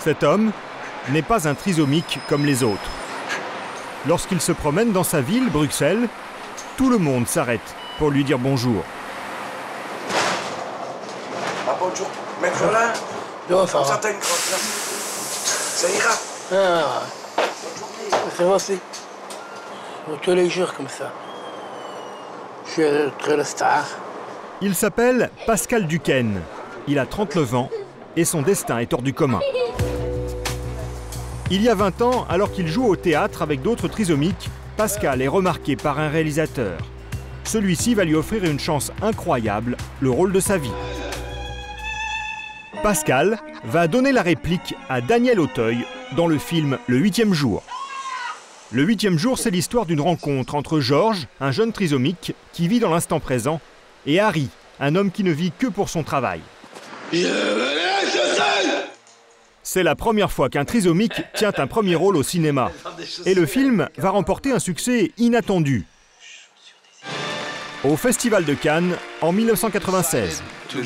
Cet homme n'est pas un trisomique comme les autres. Lorsqu'il se promène dans sa ville, Bruxelles, tout le monde s'arrête pour lui dire bonjour. Bonjour, maître Jolin. Non, ça va. Ça t'a une grosse place. Ça ira. Ah, ça va aussi. Tous les jours comme ça. Je suis très star. Il s'appelle Pascal Duquesne. Il a 39 ans et son destin est hors du commun. Il y a 20 ans, alors qu'il joue au théâtre avec d'autres trisomiques, Pascal est remarqué par un réalisateur. Celui-ci va lui offrir une chance incroyable, le rôle de sa vie. Pascal va donner la réplique à Daniel Auteuil dans le film Le 8e jour. Le 8e jour, c'est l'histoire d'une rencontre entre Georges, un jeune trisomique qui vit dans l'instant présent, et Harry, un homme qui ne vit que pour son travail. C'est la première fois qu'un trisomique tient un premier rôle au cinéma. Et le film va remporter un succès inattendu. Au Festival de Cannes, en 1996. A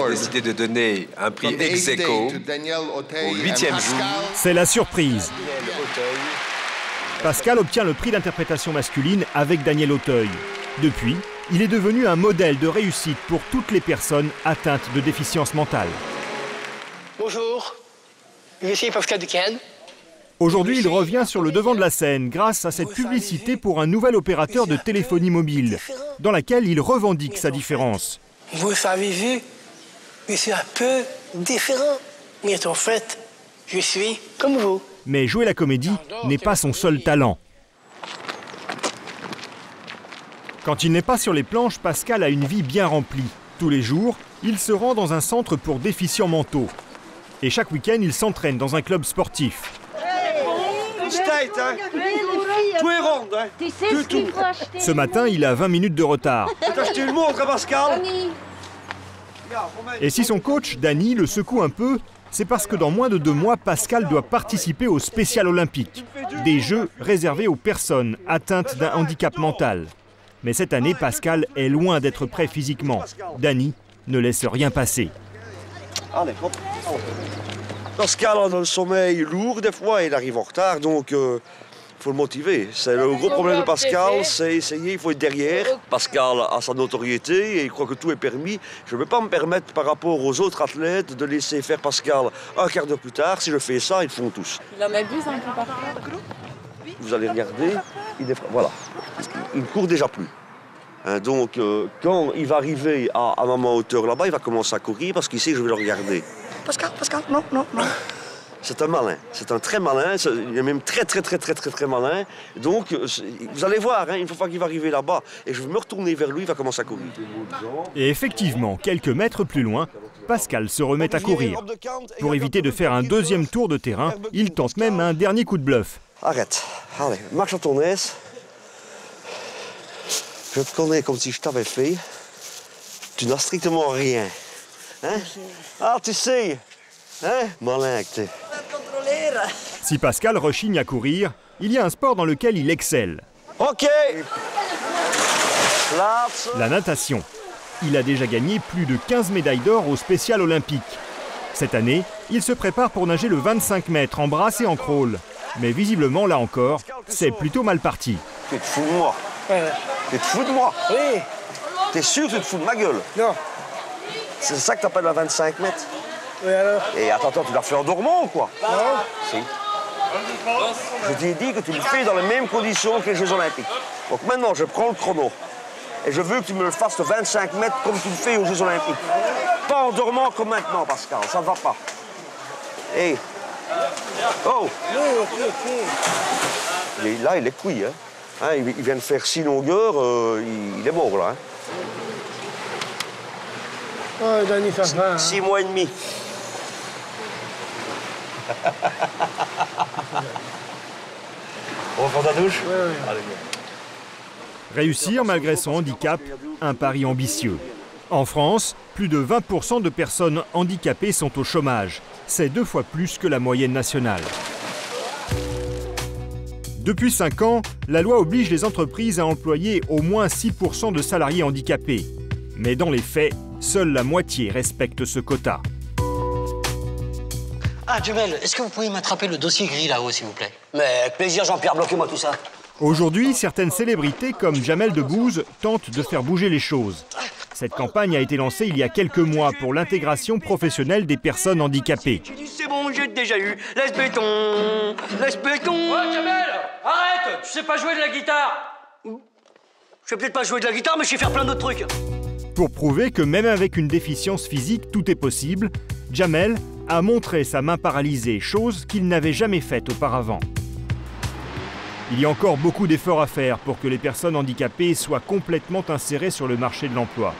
décidé de donner un prix ex aequo au 8e jour. C'est la surprise. Pascal obtient le prix d'interprétation masculine avec Daniel Auteuil. Depuis, il est devenu un modèle de réussite pour toutes les personnes atteintes de déficience mentale. Bonjour, je suis Pascal Duquesne. Aujourd'hui, il revient sur le devant de la scène grâce à cette publicité pour un nouvel opérateur de téléphonie mobile, dans laquelle il revendique sa différence. Vous avez vu, je suis un peu différent. Mais en fait, je suis comme vous. Mais jouer la comédie n'est pas son seul talent. Quand il n'est pas sur les planches, Pascal a une vie bien remplie. Tous les jours, il se rend dans un centre pour déficients mentaux. Et chaque week-end, il s'entraîne dans un club sportif. Ce matin, il a 20 minutes de retard. Et si son coach, Danny, le secoue un peu, c'est parce que dans moins de 2 mois, Pascal doit participer au Spécial Olympique, des Jeux réservés aux personnes atteintes d'un handicap mental. Mais cette année, Pascal est loin d'être prêt physiquement. Danny ne laisse rien passer. Allez, hop. Pascal a le sommeil lourd des fois, il arrive en retard, donc il faut le motiver. C'est le gros problème de Pascal, c'est essayer, il faut être derrière. Pascal a sa notoriété et il croit que tout est permis. Je ne vais pas me permettre par rapport aux autres athlètes de laisser faire Pascal un quart d'heure plus tard. Si je fais ça, ils font tous. Il en abuse un peu parfois. Vous allez regarder, voilà, il ne court déjà plus. Hein, donc quand il va arriver à ma hauteur là-bas, il va commencer à courir parce qu'il sait que je vais le regarder. Pascal, non. C'est un malin, c'est un très malin, il est même très malin. Donc, vous allez voir, hein, une fois qu'il va arriver là-bas, et je vais me retourner vers lui, il va commencer à courir. Et effectivement, quelques mètres plus loin, Pascal se remet à courir. Pour éviter de faire un deuxième tour de terrain, il tente même un dernier coup de bluff. Arrête, allez, marche à ton aise. Je te connais comme si je t'avais fait. Tu n'as strictement rien. Hein? Ah, tu sais, hein? Malin que t'es. Si Pascal rechigne à courir, il y a un sport dans lequel il excelle. OK. La natation. Il a déjà gagné plus de 15 médailles d'or au Spécial Olympique. Cette année, il se prépare pour nager le 25 mètres en brasse et en crawl. Mais visiblement, là encore, c'est plutôt mal parti. Tu te fous de moi? Tu te fous de moi? Oui. T'es sûr que tu te fous de ma gueule? Non. C'est ça que t'appelles la 25 mètres? Oui, alors? Et attends, tu l'as fait en dormant ou quoi? Non. Si. Je t'ai dit que tu le fais dans les mêmes conditions que les Jeux Olympiques. Donc maintenant, je prends le chrono. Et je veux que tu me le fasses de 25 mètres comme tu le fais aux Jeux Olympiques. Pas en dormant comme maintenant, Pascal. Ça ne va pas. Hé. Oh. Là, il est cuit, hein. Il vient de faire 6 longueurs. Il est mort, là. Hein. Oh, Danny, ça va. 6 mois et demi. On va prendre ta douche? Oui. Allez, Réussir malgré son handicap, un pari ambitieux. En France, plus de 20% de personnes handicapées sont au chômage. C'est 2 fois plus que la moyenne nationale. Depuis 5 ans, la loi oblige les entreprises à employer au moins 6% de salariés handicapés. Mais dans les faits, seule la moitié respecte ce quota. Ah, Jamel, est-ce que vous pouvez m'attraper le dossier gris là-haut, s'il vous plaît? Mais avec plaisir, Jean-Pierre, bloquez-moi tout ça. Aujourd'hui, certaines célébrités comme Jamel Debbouze tentent de faire bouger les choses. Cette campagne a été lancée il y a quelques mois pour l'intégration professionnelle des personnes handicapées. C'est bon, j'ai déjà eu. Laisse béton. Laisse béton. Ouais, Jamel, arrête. Tu sais pas jouer de la guitare. Je sais peut-être pas jouer de la guitare, mais je sais faire plein d'autres trucs. Pour prouver que même avec une déficience physique, tout est possible, Jamel a montré sa main paralysée, chose qu'il n'avait jamais faite auparavant. Il y a encore beaucoup d'efforts à faire pour que les personnes handicapées soient complètement insérées sur le marché de l'emploi.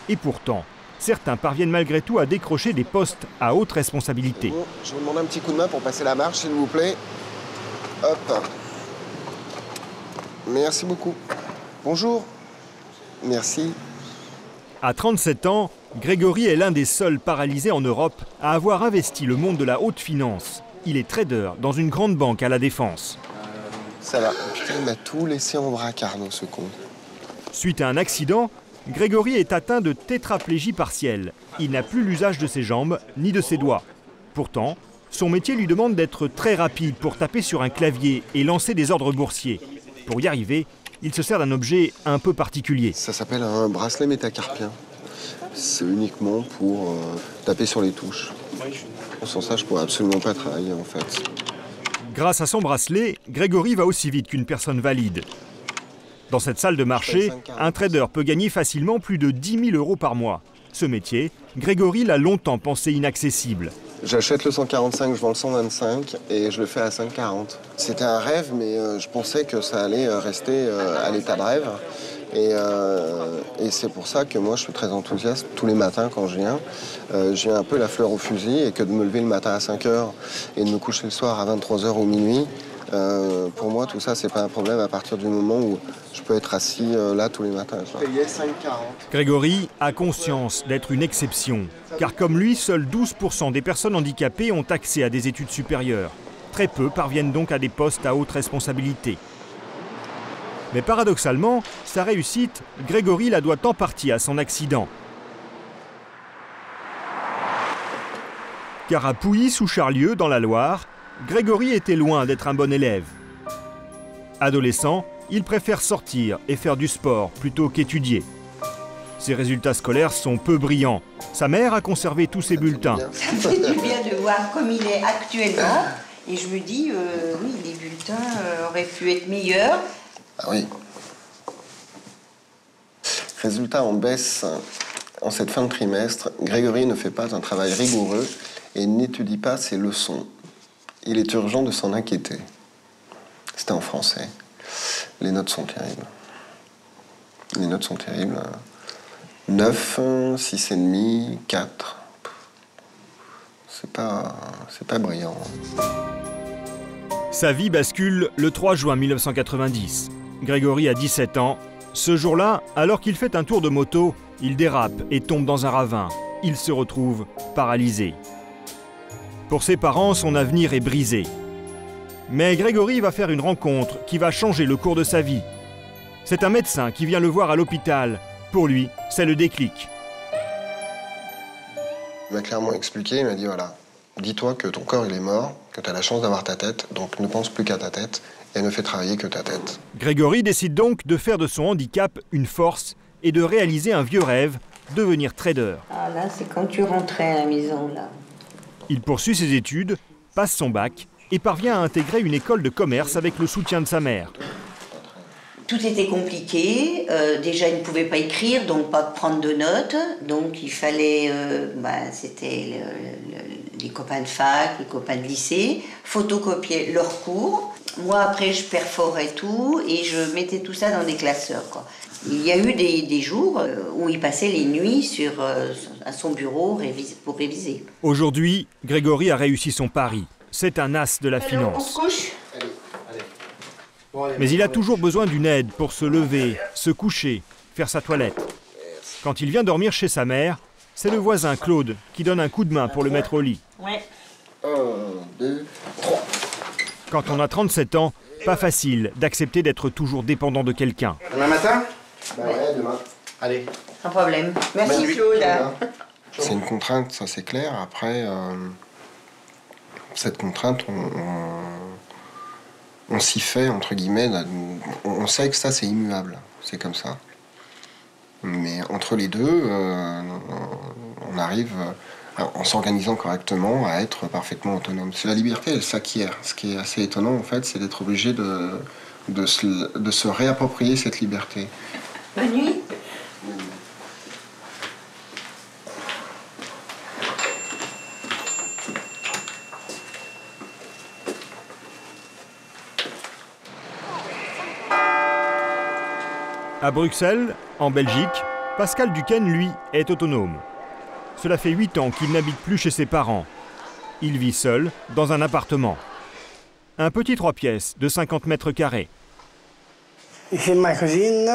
Et pourtant, certains parviennent malgré tout à décrocher des postes à haute responsabilité. Bon, je vous demande un petit coup de main pour passer la marche, s'il vous plaît. Hop. Merci beaucoup. Bonjour. Merci. À 37 ans, Grégory est l'un des seuls paralysés en Europe à avoir investi le monde de la haute finance. Il est trader dans une grande banque à La Défense. Ça va. Putain, il m'a tout laissé en bras, Carnot, ce con. Suite à un accident, Grégory est atteint de tétraplégie partielle. Il n'a plus l'usage de ses jambes ni de ses doigts. Pourtant, son métier lui demande d'être très rapide pour taper sur un clavier et lancer des ordres boursiers. Pour y arriver, il se sert d'un objet un peu particulier. Ça s'appelle un bracelet métacarpien. C'est uniquement pour taper sur les touches. Sans ça, je pourrais absolument pas travailler, en fait. Grâce à son bracelet, Grégory va aussi vite qu'une personne valide. Dans cette salle de marché, un trader peut gagner facilement plus de 10 000 € par mois. Ce métier, Grégory l'a longtemps pensé inaccessible. J'achète le 145, je vends le 125 et je le fais à 5,40. C'était un rêve, mais je pensais que ça allait rester à l'état de rêve. Et c'est pour ça que moi, je suis très enthousiaste tous les matins quand je viens. J'ai un peu la fleur au fusil et que de me lever le matin à 5 h et de me coucher le soir à 23 h ou minuit, pour moi, tout ça, c'est pas un problème à partir du moment où je peux être assis là tous les matins. Je payais 5,40. Grégory a conscience d'être une exception, car comme lui, seuls 12% des personnes handicapées ont accès à des études supérieures. Très peu parviennent donc à des postes à haute responsabilité. Mais paradoxalement, sa réussite, Grégory la doit en partie à son accident. Car à Pouilly-sous-Charlieu, dans la Loire, Grégory était loin d'être un bon élève. Adolescent, il préfère sortir et faire du sport plutôt qu'étudier. Ses résultats scolaires sont peu brillants. Sa mère a conservé tous ses bulletins. Ça me fait du bien de voir comme il est actuellement. Et je me dis, oui, les bulletins auraient pu être meilleurs. Ah oui. Résultat en baisse en cette fin de trimestre. Grégory ne fait pas un travail rigoureux et n'étudie pas ses leçons. Il est urgent de s'en inquiéter. C'était en français. Les notes sont terribles. Les notes sont terribles. 9, 6,5, 4. C'est pas brillant. Sa vie bascule le 3 juin 1990. Grégory a 17 ans. Ce jour-là, alors qu'il fait un tour de moto, il dérape et tombe dans un ravin. Il se retrouve paralysé. Pour ses parents, son avenir est brisé. Mais Grégory va faire une rencontre qui va changer le cours de sa vie. C'est un médecin qui vient le voir à l'hôpital. Pour lui, c'est le déclic. Il m'a clairement expliqué, il m'a dit voilà, dis-toi que ton corps il est mort, que tu as la chance d'avoir ta tête, donc ne pense plus qu'à ta tête et ne fais travailler que ta tête. Grégory décide donc de faire de son handicap une force et de réaliser un vieux rêve, devenir trader. Ah là, c'est quand tu rentrais à la maison, là. Il poursuit ses études, passe son bac et parvient à intégrer une école de commerce avec le soutien de sa mère. Tout était compliqué. Déjà, il ne pouvait pas écrire, donc pas prendre de notes. Donc, il fallait... c'était les copains de fac, les copains de lycée, photocopier leurs cours. Moi, après, je perforais tout et je mettais tout ça dans des classeurs, quoi. Il y a eu des jours où il passait les nuits à son bureau pour réviser. Aujourd'hui, Grégory a réussi son pari. C'est un as de la finance. On couche ? Mais il a toujours besoin d'une aide pour se lever, se coucher, faire sa toilette. Quand il vient dormir chez sa mère, c'est le voisin Claude qui donne un coup de main pour le mettre au lit. Ouais. 1, 2, 3. Quand on a 37 ans, pas facile d'accepter d'être toujours dépendant de quelqu'un. Demain matin ? Bah ouais, demain. Allez. Sans problème. Merci Claude. C'est une contrainte, ça c'est clair. Après, cette contrainte, on s'y fait, entre guillemets, on sait que ça c'est immuable, c'est comme ça. Mais entre les deux, on arrive, en s'organisant correctement, à être parfaitement autonome. La liberté, elle s'acquiert. Ce qui est assez étonnant, en fait, c'est d'être obligé de se réapproprier cette liberté. Bonne nuit. À Bruxelles, en Belgique, Pascal Duquesne, lui, est autonome. Cela fait 8 ans qu'il n'habite plus chez ses parents. Il vit seul, dans un appartement. Un petit 3 pièces de 50 mètres carrés. Ici, ma cuisine.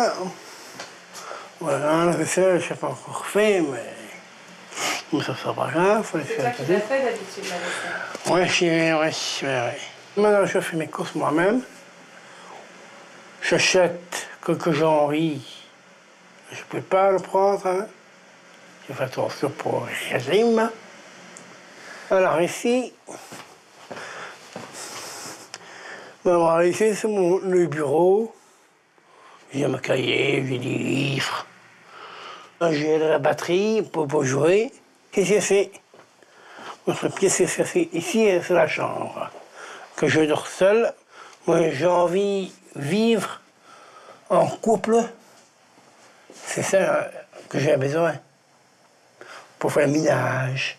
Voilà, la vaisselle, je n'ai pas encore fait, mais ça sera pas grave. C'est toi qui l'as fait d'habitude, la vaisselle? Oui. Maintenant, je fais mes courses moi-même. J'achète que j'ai envie. Je ne peux pas le prendre. Hein. Je fais attention pour le régime. Alors ici, c'est le bureau. J'ai mon cahier, j'ai des livres. J'ai la batterie pour jouer. Qu'est-ce que c'est? Notre pièce, ici, c'est la chambre. Que je dors seul. Moi, j'ai envie de vivre en couple. C'est ça que j'ai besoin. Pour faire le ménage.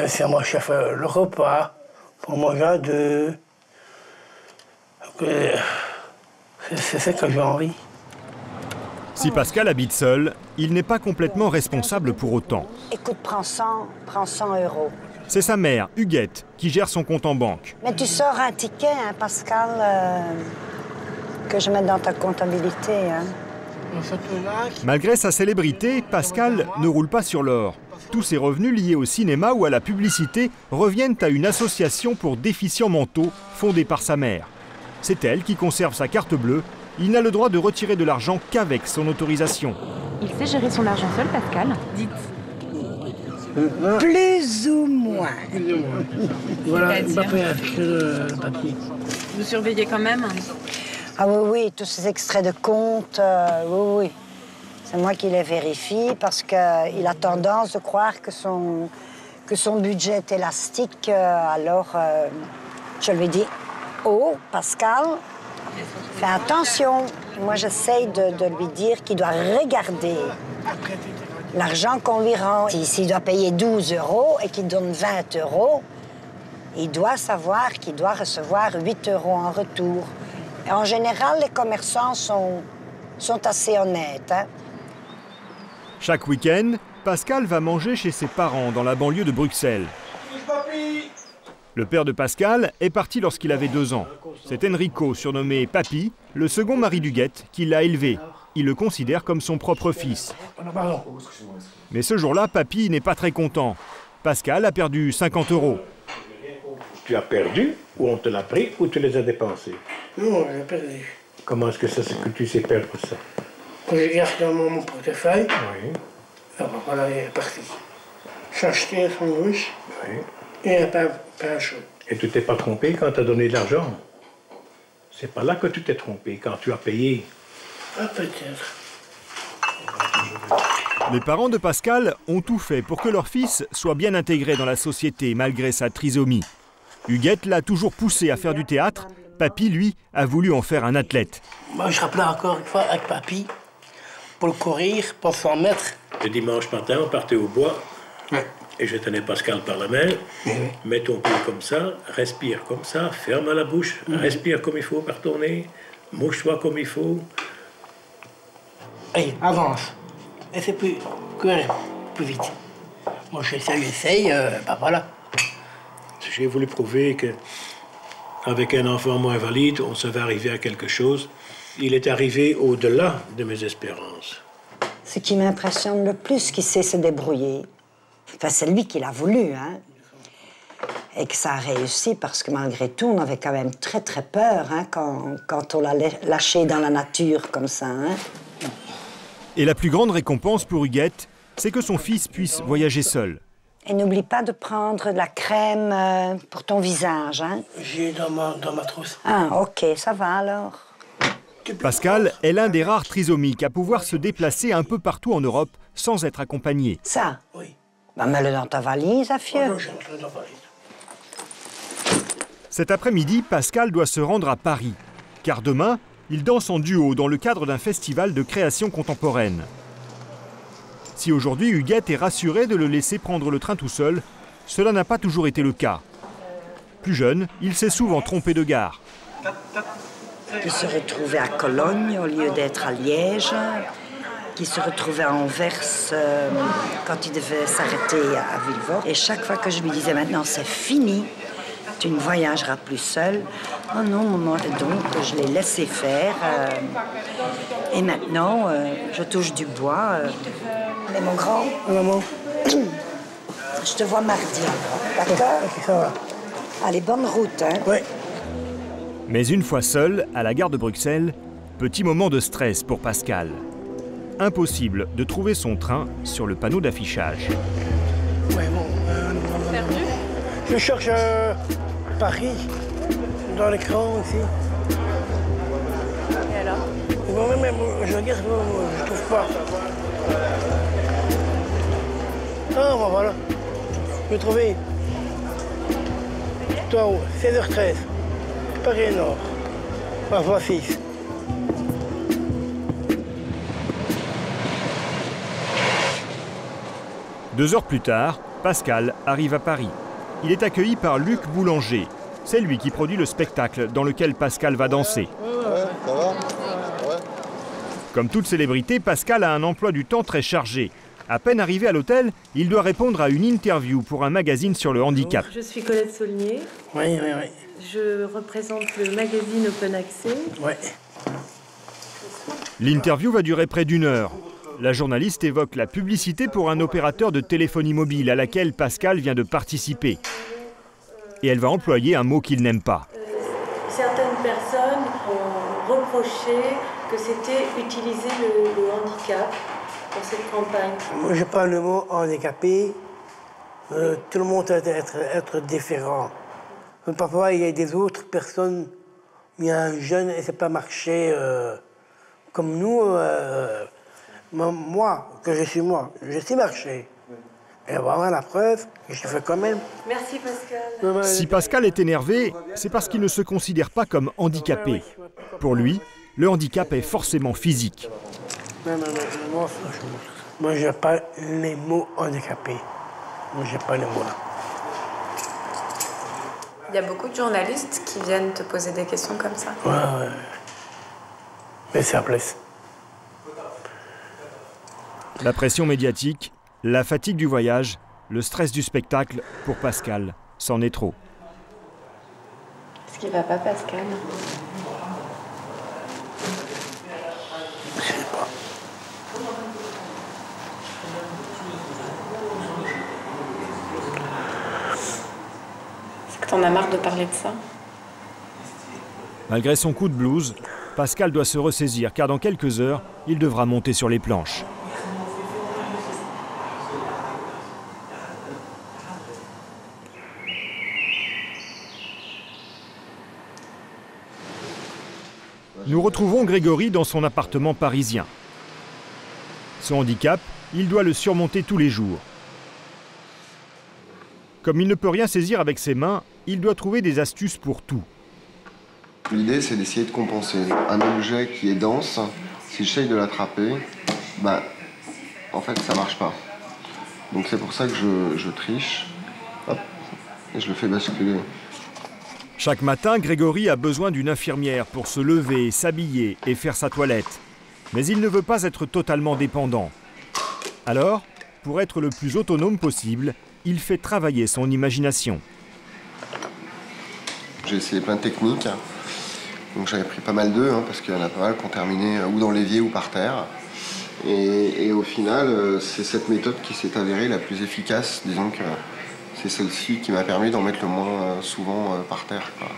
C'est moi qui fais le repas. Pour manger à deux. C'est ça que j'ai envie. Si Pascal habite seul, il n'est pas complètement responsable pour autant. Écoute, prends 100 €. C'est sa mère, Huguette, qui gère son compte en banque. Mais tu sors un ticket, hein, Pascal, que je mette dans ta comptabilité. Hein. Malgré sa célébrité, Pascal ne roule pas sur l'or. Tous ses revenus liés au cinéma ou à la publicité reviennent à une association pour déficients mentaux fondée par sa mère. C'est elle qui conserve sa carte bleue. Il n'a le droit de retirer de l'argent qu'avec son autorisation. Il sait gérer son argent seul, Pascal? Dites. Plus ou moins. Voilà, le papier. Vous surveillez quand même? Ah oui, tous ces extraits de compte, oui. C'est moi qui les vérifie parce qu'il a tendance de croire que son budget est élastique. Alors, je lui dis, oh, Pascal, fais attention. Moi, j'essaye de lui dire qu'il doit regarder l'argent qu'on lui rend. S'il doit payer 12 € et qu'il donne 20 €, il doit savoir qu'il doit recevoir 8 € en retour. Et en général, les commerçants sont assez honnêtes. Hein? Chaque week-end, Pascal va manger chez ses parents dans la banlieue de Bruxelles. Le père de Pascal est parti lorsqu'il avait 2 ans. C'est Enrico, surnommé Papy, le second mari d'Huguette, qui l'a élevé. Il le considère comme son propre fils. Mais ce jour-là, Papy n'est pas très content. Pascal a perdu 50 €. Tu as perdu, ou on te l'a pris, ou tu les as dépensés? Non, j'ai perdu. Comment est-ce que ça, c'est que tu sais perdre ça? Quand j'ai gardé dans mon portefeuille, oui. Alors voilà, il est parti. J'ai acheté un sandwich et un pain chaud. Et tu t'es pas trompé quand tu as donné de l'argent? C'est pas là que tu t'es trompé, quand tu as payé. Ah, peut-être. Les parents de Pascal ont tout fait pour que leur fils soit bien intégré dans la société malgré sa trisomie. Huguette l'a toujours poussé à faire du théâtre. Papy, lui, a voulu en faire un athlète. Moi, je rappelais encore une fois avec Papy pour le courir, pour 100 mètres. Le dimanche matin, on partait au bois. Ouais. Et je tenais Pascal par la main. Mets ton pied comme ça, respire comme ça, ferme la bouche, respire comme il faut par ton nez, mouche-toi comme il faut. Allez, avance. Et c'est plus vite. Moi, j'essaye, ben voilà. J'ai voulu prouver que avec un enfant moins valide, on savait arriver à quelque chose. Il est arrivé au-delà de mes espérances. Ce qui m'impressionne le plus, qu'il sait se débrouiller. Enfin, c'est lui qui l'a voulu, hein. Et que ça a réussi, parce que malgré tout, on avait quand même très, très peur, hein, quand on l'a lâché dans la nature comme ça, hein. Et la plus grande récompense pour Huguette, c'est que son fils puisse voyager seul. Et n'oublie pas de prendre de la crème pour ton visage. Hein? J'ai dans ma trousse. Ah, ok, ça va alors. Pascal est l'un des rares trisomiques à pouvoir se déplacer un peu partout en Europe sans être accompagné. Ça? Oui. Bah, mets-le dans ta valise, Afieu. Oh, non, j'ai rentré dans la valise. Cet après-midi, Pascal doit se rendre à Paris. Car demain, il danse en duo dans le cadre d'un festival de création contemporaine. Si aujourd'hui Huguette est rassurée de le laisser prendre le train tout seul, cela n'a pas toujours été le cas. Plus jeune, il s'est souvent trompé de gare. Qui se retrouvait à Cologne au lieu d'être à Liège, qui se retrouvait à Anvers quand il devait s'arrêter à Villevorde. Et chaque fois que je lui disais maintenant c'est fini, tu ne voyageras plus seul. Oh non, maman, et donc je l'ai laissé faire. Et maintenant, je touche du bois. Mais mon grand, maman, je te vois mardi, d'accord? Ok, ça va. Allez, bonne route, hein? Oui. Mais une fois seul, à la gare de Bruxelles, petit moment de stress pour Pascal. Impossible de trouver son train sur le panneau d'affichage. Ouais, bon. Je cherche Paris, dans l'écran aussi. Et alors? Moi-même, je veux dire, je trouve pas. Ah, bon, voilà. Je vais trouver. Toi, 16h13. Paris Nord. Parfois 6. Deux heures plus tard, Pascal arrive à Paris. Il est accueilli par Luc Boulanger. C'est lui qui produit le spectacle dans lequel Pascal va danser. Ouais, ça va? Ouais. Comme toute célébrité, Pascal a un emploi du temps très chargé. À peine arrivé à l'hôtel, il doit répondre à une interview pour un magazine sur le handicap. Je suis Colette Saulnier. Oui, oui, oui. Je représente le magazine Open Access. Oui. L'interview va durer près d'1 heure. La journaliste évoque la publicité pour un opérateur de téléphonie mobile à laquelle Pascal vient de participer. Et elle va employer un mot qu'il n'aime pas. Certaines personnes ont reproché que c'était utiliser le handicap pour cette campagne. Moi, je parle le mot handicapé. Tout le monde doit être différent. Parfois, il y a des autres personnes, il y a un jeune et c'est pas marché comme nous. Moi, je sais marcher. Et voilà la preuve, je fais quand même. Merci Pascal. Si Pascal est énervé, c'est parce qu'il ne se considère pas comme handicapé. Pour lui, le handicap est forcément physique. Moi, j'ai pas les mots handicapés. Moi, j'ai pas les mots là. Il y a beaucoup de journalistes qui viennent te poser des questions comme ça. Ouais. Mais ça plaise. La pression médiatique, la fatigue du voyage, le stress du spectacle, pour Pascal, c'en est trop. Est-ce qu'il va pas, Pascal? Je sais pas. Est-ce que t'en as marre de parler de ça? Malgré son coup de blues, Pascal doit se ressaisir car dans quelques heures, il devra monter sur les planches. Nous retrouvons Grégory dans son appartement parisien. Son handicap, il doit le surmonter tous les jours. Comme il ne peut rien saisir avec ses mains, il doit trouver des astuces pour tout. L'idée, c'est d'essayer de compenser. Un objet qui est dense, si j'essaye de l'attraper, en fait, ça marche pas. Donc c'est pour ça que je triche, hop, et je le fais basculer. Chaque matin, Grégory a besoin d'une infirmière pour se lever, s'habiller et faire sa toilette. Mais il ne veut pas être totalement dépendant. Alors, pour être le plus autonome possible, il fait travailler son imagination. J'ai essayé plein de techniques. Donc j'avais pris pas mal d'œufs, parce qu'il y en a pas mal qui ont terminé ou dans l'évier ou par terre. Et au final, c'est cette méthode qui s'est avérée la plus efficace. Disons que c'est celle-ci qui m'a permis d'en mettre le moins souvent par terre, quoi.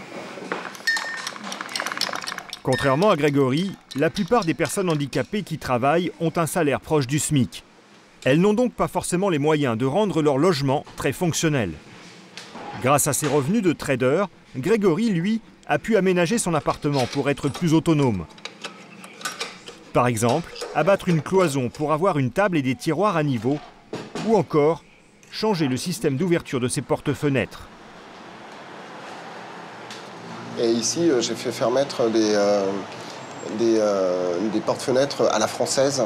Contrairement à Grégory, la plupart des personnes handicapées qui travaillent ont un salaire proche du SMIC. Elles n'ont donc pas forcément les moyens de rendre leur logement très fonctionnel. Grâce à ses revenus de trader, Grégory, lui, a pu aménager son appartement pour être plus autonome. Par exemple, abattre une cloison pour avoir une table et des tiroirs à niveau, ou encore changer le système d'ouverture de ses portes-fenêtres. Et ici, j'ai fait faire mettre des portes-fenêtres à la française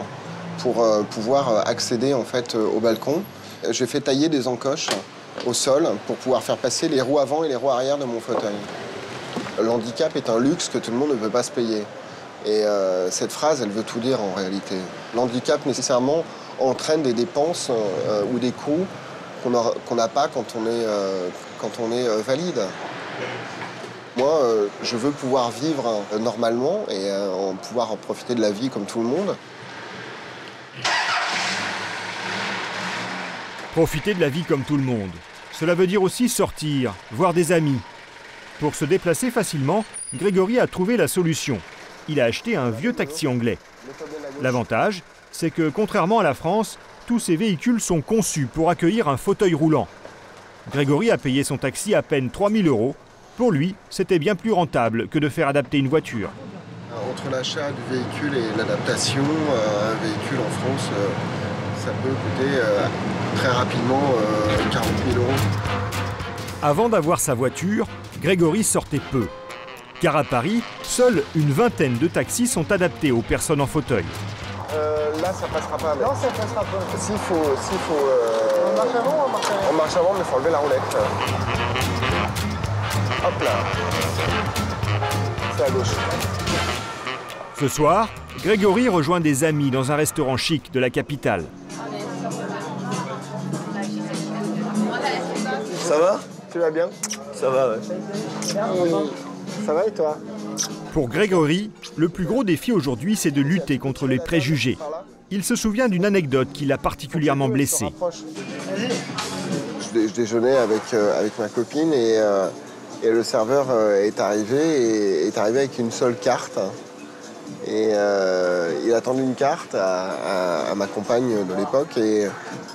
pour pouvoir accéder en fait au balcon. J'ai fait tailler des encoches au sol pour pouvoir faire passer les roues avant et les roues arrière de mon fauteuil. L'handicap est un luxe que tout le monde ne peut pas se payer. Et cette phrase, elle veut tout dire en réalité. L'handicap nécessairement entraîne des dépenses ou des coûts qu'on n'a pas quand on est valide. Moi, je veux pouvoir vivre normalement et pouvoir profiter de la vie comme tout le monde. Profiter de la vie comme tout le monde. Cela veut dire aussi sortir, voir des amis. Pour se déplacer facilement, Grégory a trouvé la solution. Il a acheté un vieux taxi anglais. L'avantage, c'est que contrairement à la France, tous ces véhicules sont conçus pour accueillir un fauteuil roulant. Grégory a payé son taxi à peine 3 000 €. Pour lui, c'était bien plus rentable que de faire adapter une voiture. Entre l'achat du véhicule et l'adaptation, un véhicule en France, ça peut coûter très rapidement 40 000 €. Avant d'avoir sa voiture, Grégory sortait peu. Car à Paris, seule une vingtaine de taxis sont adaptés aux personnes en fauteuil. Là, ça passera pas. Non, ça passera pas. S'il faut on marche avant ou on marche avant? On marche avant, mais il faut enlever la roulette. Hop là. C'est à gauche. Ce soir, Grégory rejoint des amis dans un restaurant chic de la capitale. Ça va? Tu vas bien? Ça va, ouais. Oui. Ça va et toi? Pour Grégory, le plus gros défi aujourd'hui, c'est de lutter contre les préjugés. Il se souvient d'une anecdote qui l'a particulièrement blessé. Je déjeunais avec ma copine et le serveur est arrivé avec une seule carte. Et il a tendu une carte à ma compagne de l'époque et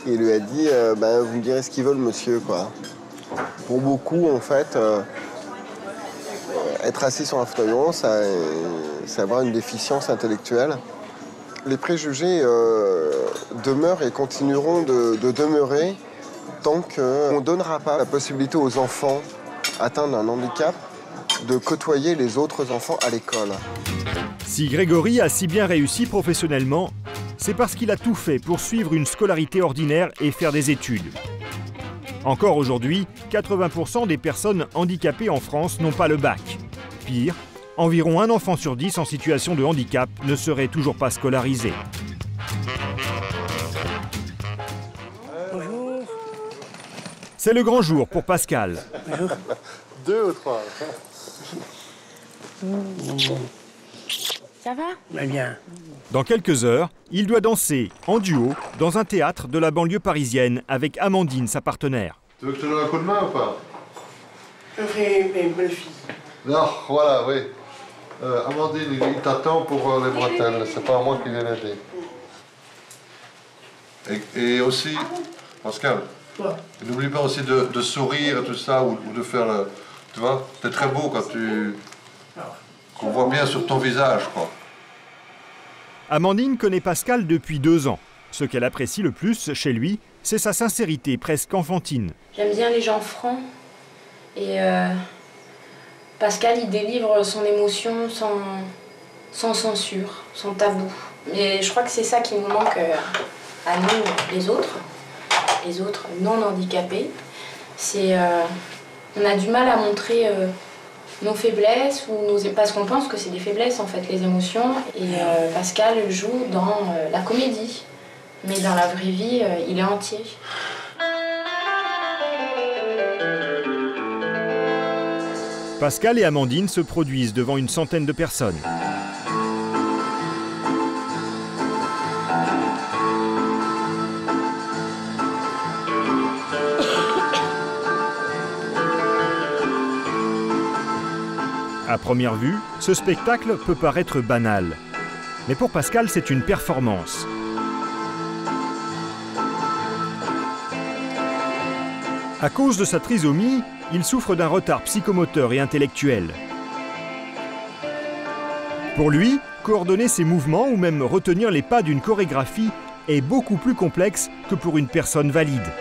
il lui a dit vous me direz ce qu'ils veulent, monsieur, quoi. Pour beaucoup, en fait, être assis sur un fauteuil roulant, c'est avoir une déficience intellectuelle. Les préjugés demeurent et continueront de demeurer tant qu'on ne donnera pas la possibilité aux enfants atteints d'un handicap de côtoyer les autres enfants à l'école. Si Grégory a si bien réussi professionnellement, c'est parce qu'il a tout fait pour suivre une scolarité ordinaire et faire des études. Encore aujourd'hui, 80% des personnes handicapées en France n'ont pas le bac. Pire, environ un enfant sur 10 en situation de handicap ne serait toujours pas scolarisé. Bonjour. C'est le grand jour pour Pascal. Bonjour. 2 ou 3. Ça va? Très bien. Dans quelques heures, il doit danser en duo dans un théâtre de la banlieue parisienne avec Amandine, sa partenaire. Tu veux que je te donne un coup de main ou pas? Je fais mes belles-filles. Non, voilà, oui. Amandine, il t'attend pour les bretelles. C'est pas moi qui viens l'aider. Et aussi, Pascal, n'oublie pas aussi de sourire et tout ça, ou de faire le... Tu vois, t'es très beau quand qu'on voit bien sur ton visage, quoi. Amandine connaît Pascal depuis 2 ans. Ce qu'elle apprécie le plus chez lui, c'est sa sincérité presque enfantine. J'aime bien les gens francs. Et Pascal, il délivre son émotion sans censure, sans tabou. Mais je crois que c'est ça qui nous manque à nous, les autres non handicapés. C'est on a du mal à montrer nos faiblesses parce qu'on pense que c'est des faiblesses en fait, les émotions. Et Pascal joue dans la comédie, mais dans la vraie vie, il est entier. Pascal et Amandine se produisent devant une centaine de personnes. À première vue, ce spectacle peut paraître banal. Mais pour Pascal, c'est une performance. À cause de sa trisomie, il souffre d'un retard psychomoteur et intellectuel. Pour lui, coordonner ses mouvements ou même retenir les pas d'une chorégraphie est beaucoup plus complexe que pour une personne valide.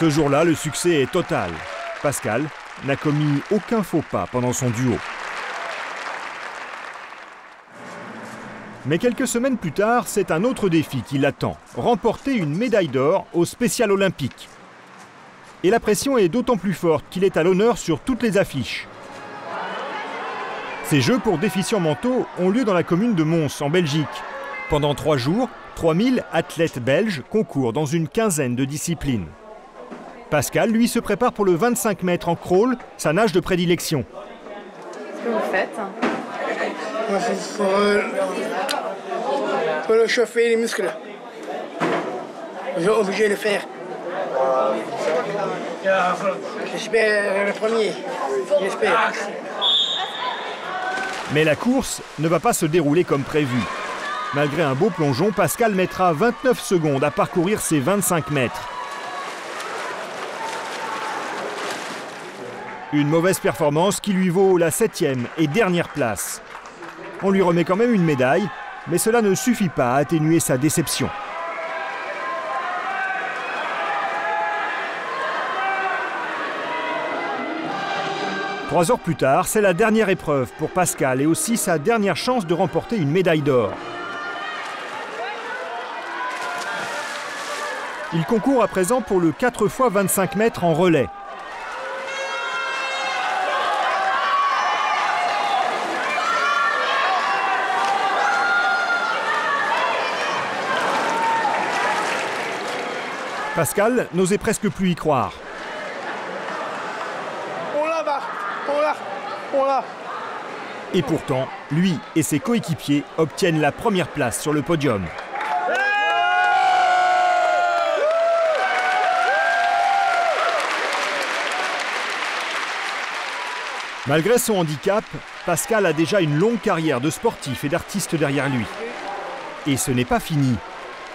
Ce jour-là, le succès est total. Pascal n'a commis aucun faux pas pendant son duo. Mais quelques semaines plus tard, c'est un autre défi qui l'attend, remporter une médaille d'or au Spécial Olympique. Et la pression est d'autant plus forte qu'il est à l'honneur sur toutes les affiches. Ces Jeux pour déficients mentaux ont lieu dans la commune de Mons, en Belgique. Pendant 3 jours, 3000 athlètes belges concourent dans une quinzaine de disciplines. Pascal, lui, se prépare pour le 25 mètres en crawl, sa nage de prédilection. Qu'est-ce que vous faites? Pour le chauffer les muscles. Ils sont obligés de le faire. J'espère le premier. J'espère. Mais la course ne va pas se dérouler comme prévu. Malgré un beau plongeon, Pascal mettra 29 secondes à parcourir ses 25 mètres. Une mauvaise performance qui lui vaut la 7e et dernière place. On lui remet quand même une médaille, mais cela ne suffit pas à atténuer sa déception. Trois heures plus tard, c'est la dernière épreuve pour Pascal et aussi sa dernière chance de remporter une médaille d'or. Il concourt à présent pour le 4 x 25 mètres en relais. Pascal n'osait presque plus y croire. Et pourtant, lui et ses coéquipiers obtiennent la première place sur le podium. Malgré son handicap, Pascal a déjà une longue carrière de sportif et d'artiste derrière lui. Et ce n'est pas fini.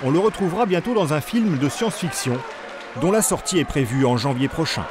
On le retrouvera bientôt dans un film de science-fiction dont la sortie est prévue en janvier prochain.